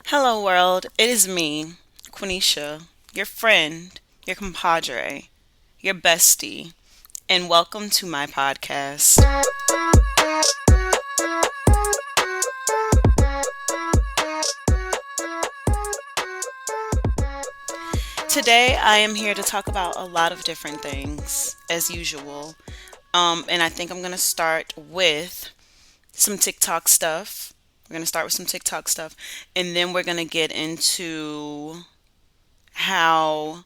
Hello, world. It is me, Quenisha, your friend, your compadre, your bestie, and welcome to my podcast. Today, I am here to talk about a lot of different things, as usual. And I think I'm going to start with some TikTok stuff. We're going to start with some TikTok stuff, and then we're going to get into how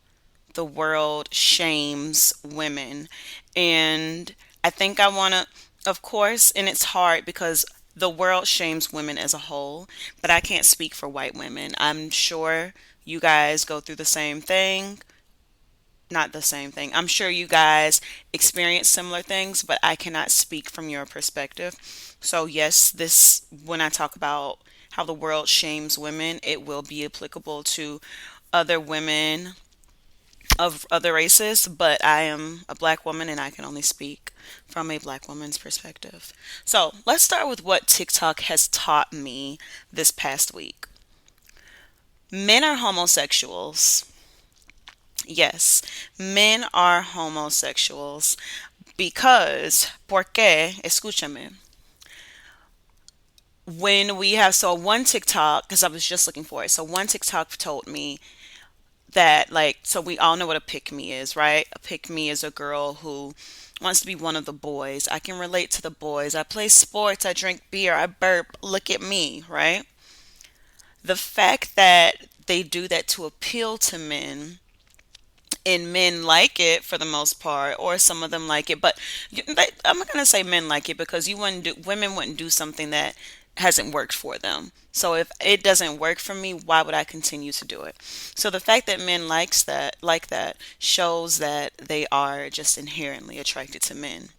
the world shames women. And I think I want to, of course, and it's hard because the world shames women as a whole, but I can't speak for white women. I'm sure you guys go through the same thing. Not the same thing. I'm sure you guys experience similar things, but I cannot speak from your perspective. So, yes, this, when I talk about how the world shames women, it will be applicable to other women of other races, but I am a black woman and I can only speak from a black woman's perspective. So let's start with what TikTok has taught me this past week. Men are homosexuals. Yes, men are homosexuals because, porque, escúchame, when we have, so one TikTok, because I was just looking for it, so one TikTok told me that, like, so we all know what a pick me is, right? A pick me is a girl who wants to be one of the boys. I can relate to the boys. I play sports, I drink beer, I burp. Look at me, right? The fact that they do that to appeal to men, and men like it for the most part, or some of them like it, but I'm not gonna say men like it because you wouldn't do, women wouldn't do something that hasn't worked for them. So if it doesn't work for me, why would I continue to do it? So the fact that men likes that like that shows that they are just inherently attracted to men.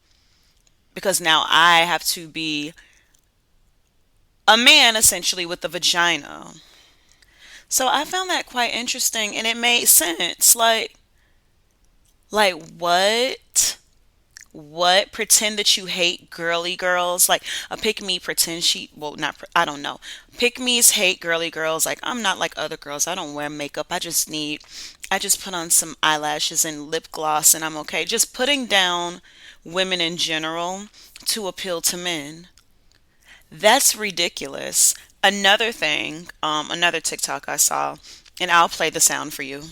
Because now I have to be a man essentially with a vagina. So I found that quite interesting and it made sense. Like what? What? Pretend that you hate girly girls? Like a pick me pretend she, well, not, I don't know. Pick me's hate girly girls. Like I'm not like other girls. I don't wear makeup. I just put on some eyelashes and lip gloss and I'm okay. Just putting down women in general to appeal to men. That's ridiculous. Another TikTok I saw, and I'll play the sound for you.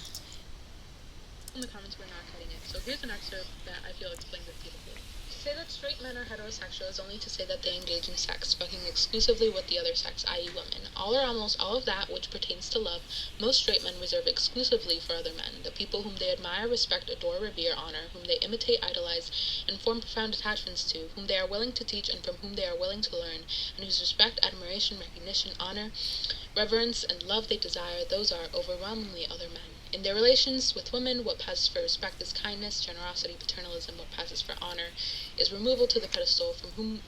In the comments, we're not cutting it. So here's an excerpt that I feel explains it beautifully. To say that straight men are heterosexual is only to say that they engage in sex, fucking exclusively with the other sex, i.e., women. All or almost all of that which pertains to love, most straight men reserve exclusively for other men, the people whom they admire, respect, adore, revere, honor, whom they imitate, idolize, and form profound attachments to, whom they are willing to teach and from whom they are willing to learn, and whose respect, admiration, recognition, honor, reverence, and love they desire, those are overwhelmingly other men. In their relations with women, what passes for respect is kindness, generosity, paternalism. What passes for honor is removal to the pedestal. From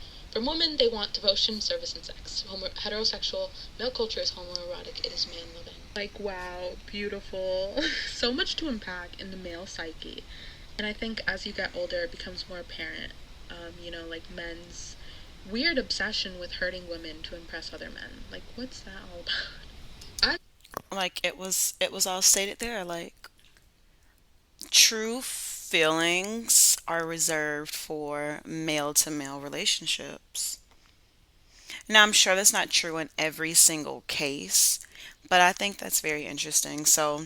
women, they want devotion, service, and sex. Heterosexual male culture is homoerotic. It is man loving. Like, wow, beautiful. So much to unpack in the male psyche. And I think as you get older, it becomes more apparent, like men's weird obsession with hurting women to impress other men. Like, what's that all about? Like it was all stated there. Like true feelings are reserved for male to male relationships. Now, I'm sure that's not true in every single case, but I think that's very interesting. So,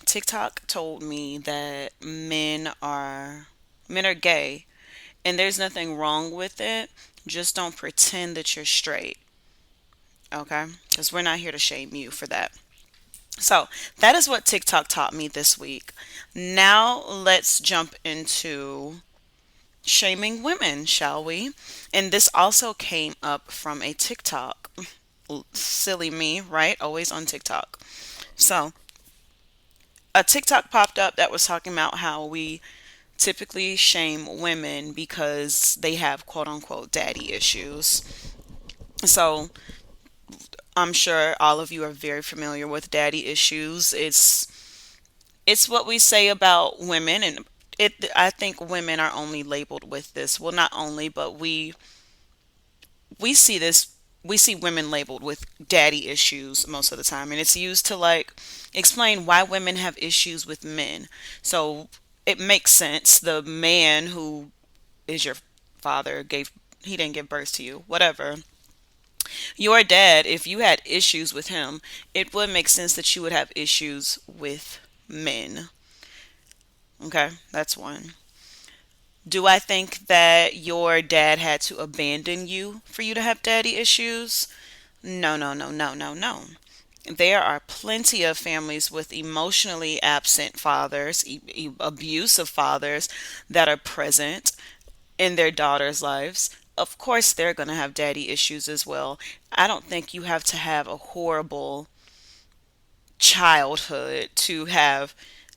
TikTok told me that men are gay, and there's nothing wrong with it. Just don't pretend that you're straight, okay? Because we're not here to shame you for that. So, that is what TikTok taught me this week. Now, let's jump into shaming women, shall we? And this also came up from a TikTok. Silly me, right? Always on TikTok. So, a TikTok popped up that was talking about how we typically shame women because they have quote unquote daddy issues. So, I'm sure all of you are very familiar with daddy issues. It's what we say about women, and I think women are only labeled with this. Well, not only, but we see this we see women labeled with daddy issues most of the time, and it's used to like explain why women have issues with men. So it makes sense. The man who is your father gave he didn't give birth to you, whatever. Your dad, if you had issues with him, it would make sense that you would have issues with men. Okay, that's one. Do I think that your dad had to abandon you for you to have daddy issues? No, no, no, no, no, no. There are plenty of families with emotionally absent fathers, abusive fathers that are present in their daughters' lives. Of course, they're going to have daddy issues as well. I don't think you have to have a horrible childhood to have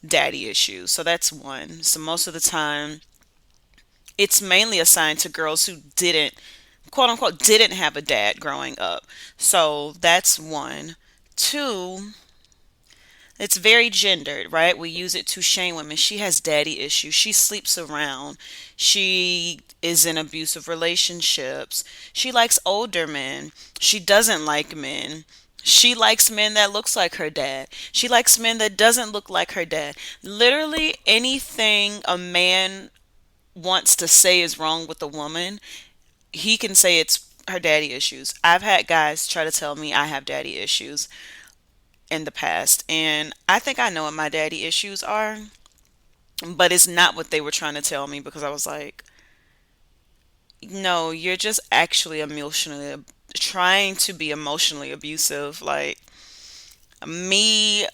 daddy issues. So that's one. So most of the time, it's mainly assigned to girls who didn't, quote unquote, didn't have a dad growing up. So that's one. Two, it's very gendered, right? We use it to shame women. She has daddy issues. She sleeps around. She is in abusive relationships. She likes older men. She doesn't like men. She likes men that looks like her dad. She likes men that doesn't look like her dad. Literally anything a man wants to say is wrong with a woman, he can say it's her daddy issues. I've had guys try to tell me I have daddy issues in the past, and I think I know what my daddy issues are, but it's not what they were trying to tell me because I was like, no, you're just actually emotionally trying to be emotionally abusive. Like me,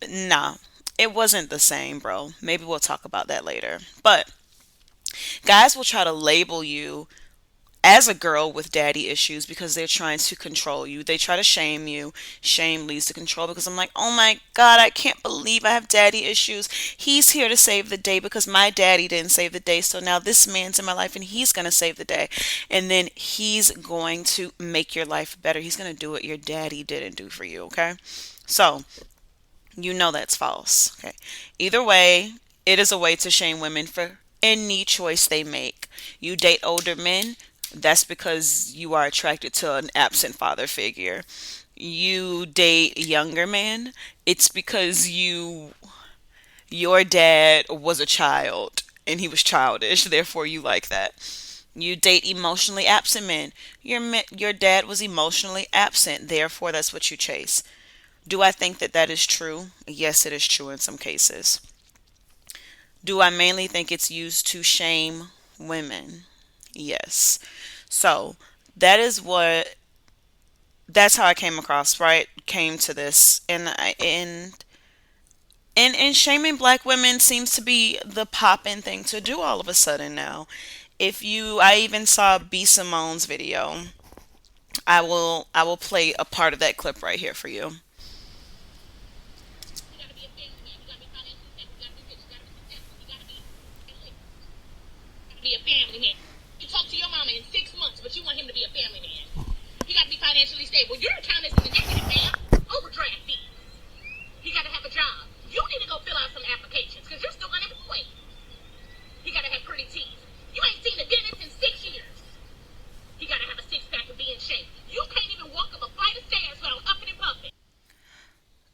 nah, it wasn't the same, bro. Maybe we'll talk about that later. But guys will try to label you as a girl with daddy issues because they're trying to control you. They try to shame you. Shame leads to control because I'm like, oh my God, I can't believe I have daddy issues. He's here to save the day because my daddy didn't save the day. So now this man's in my life and he's going to save the day. And then he's going to make your life better. He's going to do what your daddy didn't do for you. Okay. So you know that's false. Okay. Either way, it is a way to shame women for any choice they make. You date older men, that's because you are attracted to an absent father figure. You date younger men, it's because your dad was a child and he was childish, therefore you like that. You date emotionally absent men. Your dad was emotionally absent, therefore that's what you chase. Do I think that that is true? Yes, it is true in some cases. Do I mainly think it's used to shame women? Yes. So that is what that's how I came across, right? Came to this, and shaming black women seems to be the poppin' thing to do all of a sudden now. If you, I even saw B Simone's video. I will play a part of that clip right here for you. You gotta be a family man. You gotta be financially stable. You gotta be rich. You gotta be successful. You gotta be elite. You gotta be a family man. You talk to your mama in 6 months, but you want him to be a family man. You gotta be financially stable. Your account is in the negative, man. Overdraft fees. You gotta have a job. You need to go fill out some applications because you're still unemployed. You gotta have pretty teeth. You ain't seen a dentist in 6 years. You gotta have a six pack and be in shape. You can't even walk up a flight of stairs without upping and puffing.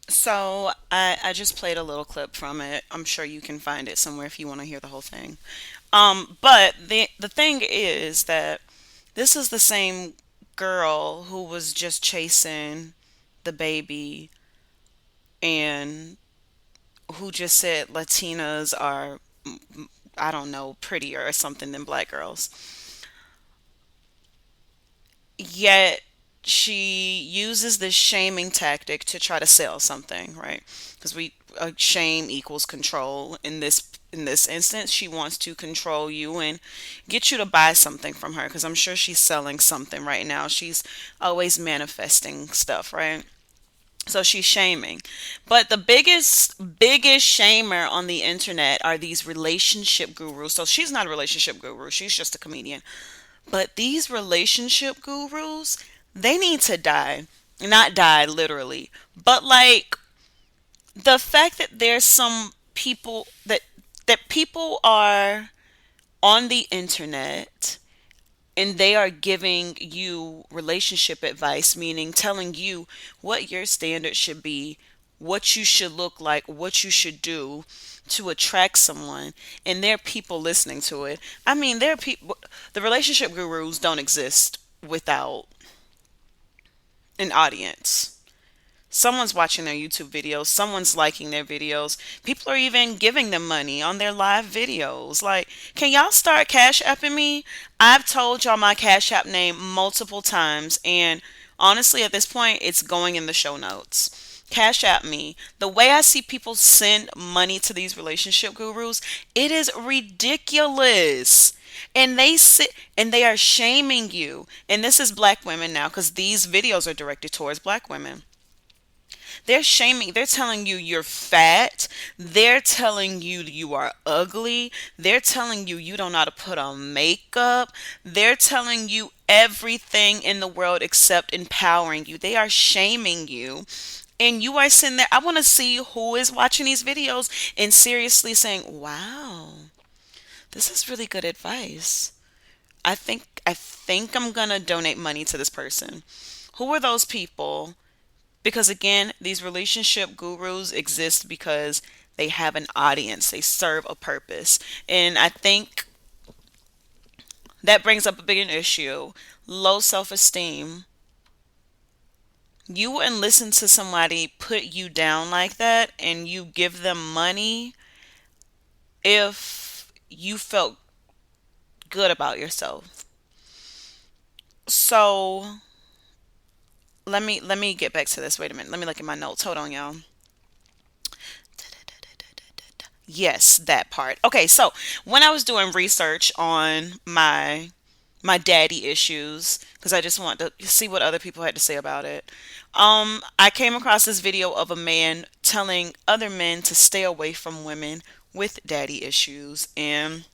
So I just played a little clip from it. I'm sure you can find it somewhere if you want to hear the whole thing. But the thing is that this is the same girl who was just chasing the baby and who just said Latinas are, I don't know, prettier or something than black girls. Yet she uses this shaming tactic to try to sell something, right? Because we shame equals control. In this instance, she wants to control you and get you to buy something from her. Because I'm sure she's selling something right now. She's always manifesting stuff, right? So she's shaming. But the biggest shamer on the internet are these relationship gurus. So she's not a relationship guru. She's just a comedian. But these relationship gurus, they need to die. Not die literally, but like the fact that there's some people that people are on the internet and they are giving you relationship advice, meaning telling you what your standards should be, what you should look like, what you should do to attract someone, and there are people listening to it. I mean, there are people, the relationship gurus don't exist without an audience. Someone's watching their YouTube videos, someone's liking their videos. People are even giving them money on their live videos. Like, can y'all start Cash Apping me? I've told y'all my Cash App name multiple times, and honestly, at this point, it's going in the show notes. Cash App me. The way I see people send money to these relationship gurus, it is ridiculous. And they sit and they are shaming you. And this is black women now, because these videos are directed towards black women. They're shaming, they're telling you you're fat. They're telling you you are ugly. They're telling you you don't know how to put on makeup. They're telling you everything in the world except empowering you. They are shaming you. And you are sitting there. I want to see who is watching these videos and seriously saying, wow, this is really good advice. I think I'm gonna donate money to this person. Who are those people? Because again, these relationship gurus exist because they have an audience, they serve a purpose. And I think that brings up a big issue: low self esteem. You wouldn't listen to somebody put you down like that and you give them money if you felt good about yourself. So let me get back to this. Wait a minute. Let me look at my notes. Hold on, y'all. Yes, that part. Okay, so when I was doing research on my daddy issues, because I just want to see what other people had to say about it, I came across this video of a man telling other men to stay away from women with daddy issues, and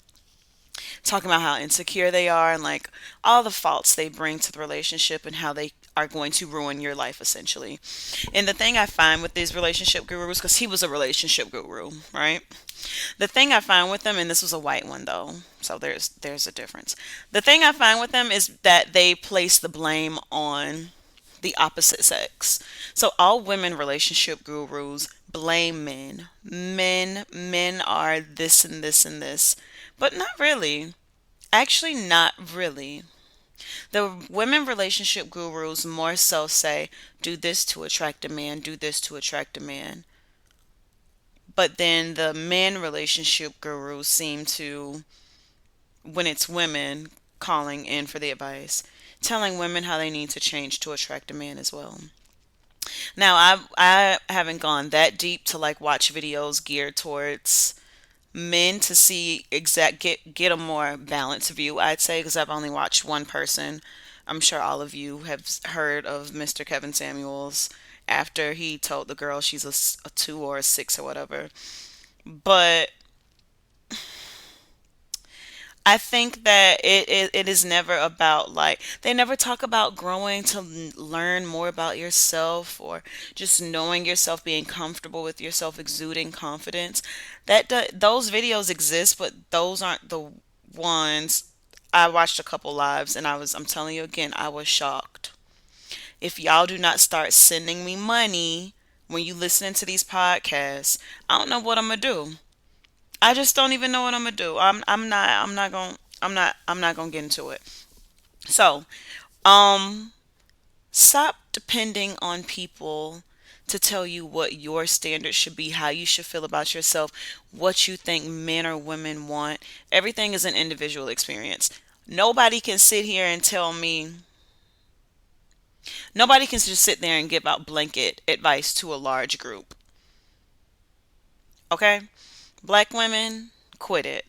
talking about how insecure they are and like all the faults they bring to the relationship and how they are going to ruin your life essentially. And the thing I find with these relationship gurus, because he was a relationship guru, right? The thing I find with them, and this was a white one though, so there's a difference. The thing I find with them is that they place the blame on the opposite sex. So all women relationship gurus blame men. Men are this and this and this. But not really. Actually, not really. The women relationship gurus more so say, do this to attract a man, do this to attract a man. But then the men relationship gurus seem to, when it's women calling in for the advice, telling women how they need to change to attract a man as well. Now, I haven't gone that deep to like watch videos geared towards men to see get a more balanced view, I'd say, because I've only watched one person. I'm sure all of you have heard of Mr. Kevin Samuels after he told the girl she's a 2 or a 6 or whatever. But I think that it is never about like, they never talk about growing to learn more about yourself or just knowing yourself, being comfortable with yourself, exuding confidence. Those videos exist, but those aren't the ones. I watched a couple lives and I'm telling you again, I was shocked. If y'all do not start sending me money when you listening to these podcasts, I don't know what I'm gonna do. I just don't even know what I'm gonna do. I'm not gonna get into it. So, um, stop depending on people to tell you what your standards should be, how you should feel about yourself, what you think men or women want. Everything is an individual experience. Nobody can sit here and tell me, nobody can just sit there and give out blanket advice to a large group. Okay? Black women, quit it.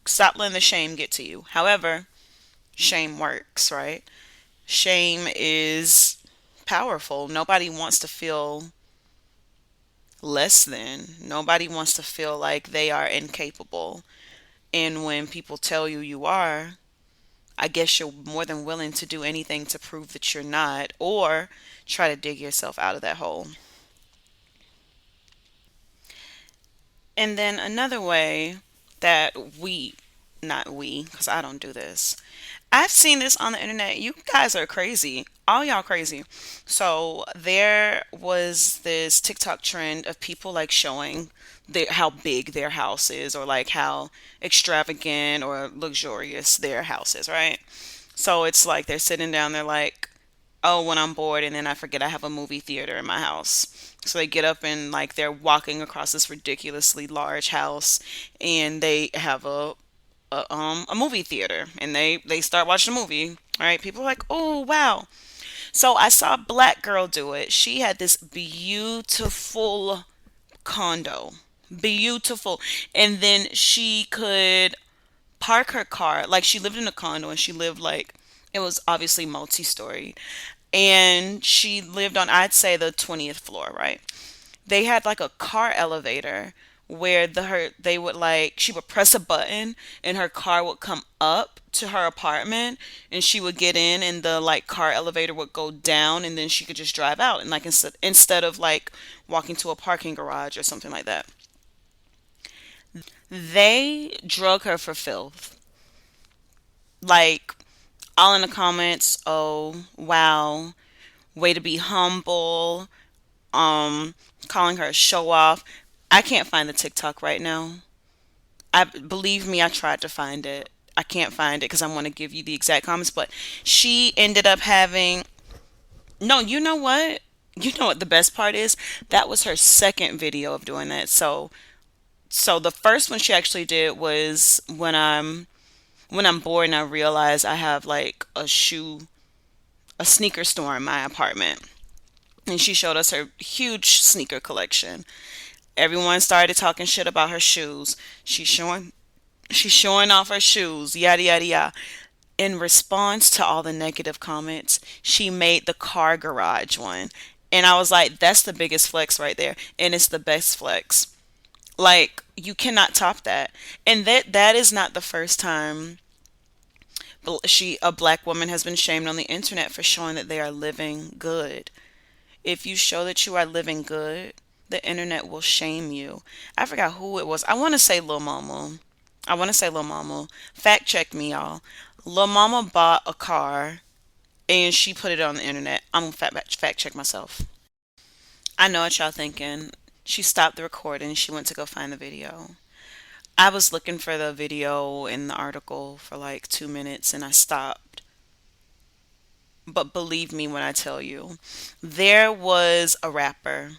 Stop letting the shame get to you. However, shame works, right? Shame is powerful. Nobody wants to feel less than. Nobody wants to feel like they are incapable. And when people tell you you are, I guess you're more than willing to do anything to prove that you're not, or try to dig yourself out of that hole. And then another way that we not we, because I don't do this. I've seen this on the internet. You guys are crazy. All y'all crazy. So there was this TikTok trend of people like showing how big their house is, or like how extravagant or luxurious their house is, right? So it's like they're sitting down, they're like, oh, when I'm bored and then I forget I have a movie theater in my house. So they get up and like they're walking across this ridiculously large house, and they have a movie theater, and they start watching a movie. All right, people are like, oh wow. So I saw a black girl do it. She had this beautiful condo, beautiful, and then she could park her car. Like she lived in a condo, and she lived like, it was obviously multi-story, and she lived on, I'd say, the 20th floor, right? They had like a car elevator where they would like, she would press a button and her car would come up to her apartment, and she would get in and the like car elevator would go down, and then she could just drive out, and like instead of like walking to a parking garage or something like that. They drug her for filth. Like, all in the comments, oh wow, way to be humble, um calling her a show off. I can't find the TikTok right now. I believe me, I tried to find it. I can't find it because I want to give you the exact comments, but she ended up having, no, you know what? You know what the best part is? That was her second video of doing that. So the first one she actually did was when I'm bored and I realize I have like a sneaker store in my apartment. And she showed us her huge sneaker collection. Everyone started talking shit about her shoes. She's showing off her shoes, yada yada yada. In response to all the negative comments, she made the car garage one. And I was like, that's the biggest flex right there. And it's the best flex. Like, you cannot top that. And that is not the first time a black woman has been shamed on the internet for showing that they are living good. If you show that you are living good, the internet will shame you. I forgot who it was. I want to say Lil Mama. I want to say Lil Mama. Fact check me, y'all. Lil Mama bought a car and she put it on the internet. I'm gonna fact check myself. I know what y'all thinking. She stopped the recording. She went to go find the video. I was looking for the video in the article for like 2 minutes and I stopped. But believe me when I tell you, there was a rapper,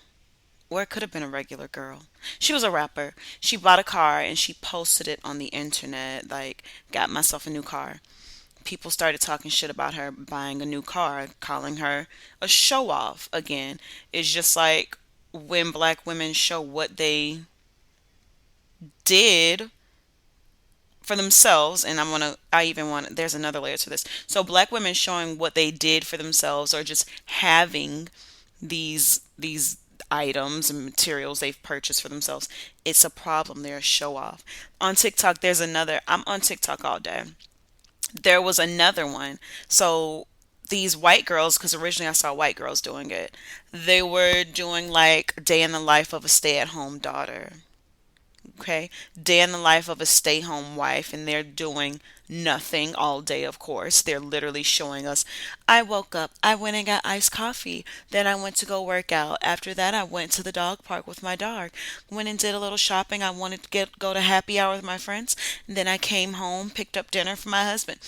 or it could have been a regular girl. She was a rapper. She bought a car and she posted it on the internet, like, got myself a new car. People started talking shit about her buying a new car, calling her a show off again. It's just like when black women show what they did for themselves, and there's another layer to this. So black women showing what they did for themselves, or just having these items and materials they've purchased for themselves, it's a problem. They're a show off. On TikTok, there's another. I'm on TikTok all day. There was another one. So these white girls, because originally I saw white girls doing it, they were doing like day in the life of a stay-at-home daughter. Okay, day in the life of a stay-home wife, and they're doing nothing all day. Of course, they're literally showing us, I woke up, I went and got iced coffee, then I went to go work out, after that I went to the dog park with my dog, went and did a little shopping, I wanted to go to happy hour with my friends, and then I came home, picked up dinner for my husband.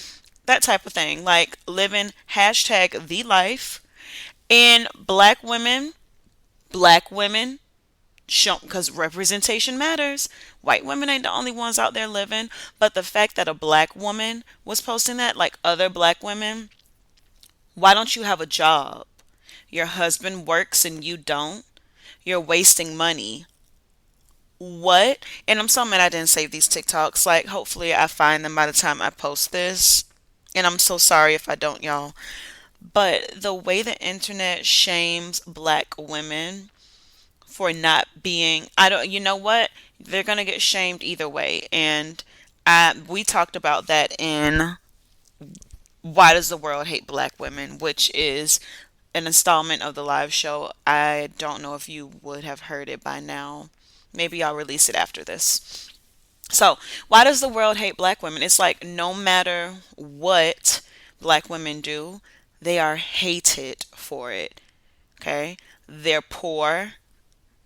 That type of thing, like living hashtag the life. And black women show, because representation matters. White women ain't the only ones out there living, but the fact that a black woman was posting that, like other black women, why don't you have a job? Your husband works and you don't. You're wasting money. What? And I'm so mad I didn't save these TikToks. Like, hopefully, I find them by the time I post this. And I'm so sorry if I don't, y'all. But the way the internet shames black women for not being, I don't, you know what? They're going to get shamed either way. And we talked about that in Why Does the World Hate Black Women, which is an installment of the live show. I don't know if you would have heard it by now. Maybe I'll release it after this. So, why does the world hate black women? It's like no matter what black women do, they are hated for it. Okay? They're poor,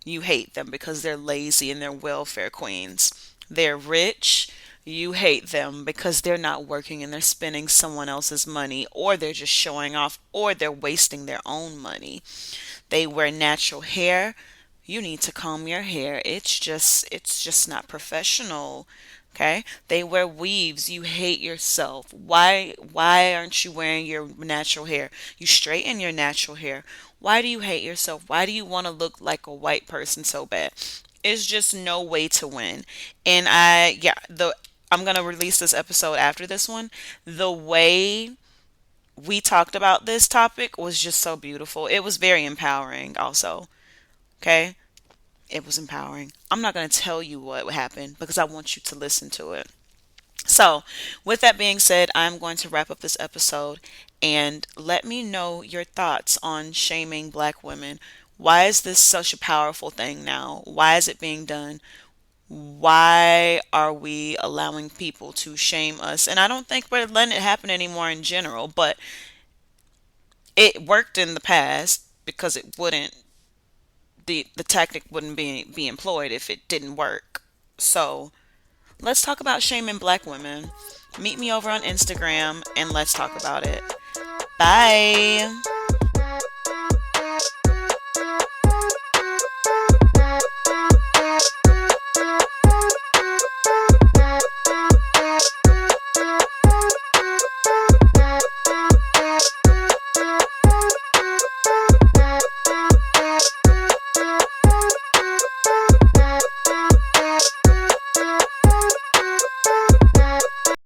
you hate them because they're lazy and they're welfare queens. They're rich, you hate them because they're not working and they're spending someone else's money, or they're just showing off, or they're wasting their own money. They wear natural hair. You need to comb your hair. It's just not professional. Okay? They wear weaves. You hate yourself. Why aren't you wearing your natural hair? You straighten your natural hair. Why do you hate yourself? Why do you want to look like a white person so bad? It's just no way to win. And I'm going to release this episode after this one. The way we talked about this topic was just so beautiful. It was very empowering also. Okay? It was empowering. I'm not going to tell you what happened because I want you to listen to it. So, with that being said, I'm going to wrap up this episode and let me know your thoughts on shaming black women. Why is this such a powerful thing now? Why is it being done? Why are we allowing people to shame us? And I don't think we're letting it happen anymore in general, but it worked in the past because it wouldn't the tactic wouldn't be employed if it didn't work. So let's talk about shaming black women. Meet me over on Instagram and let's talk about it. Bye.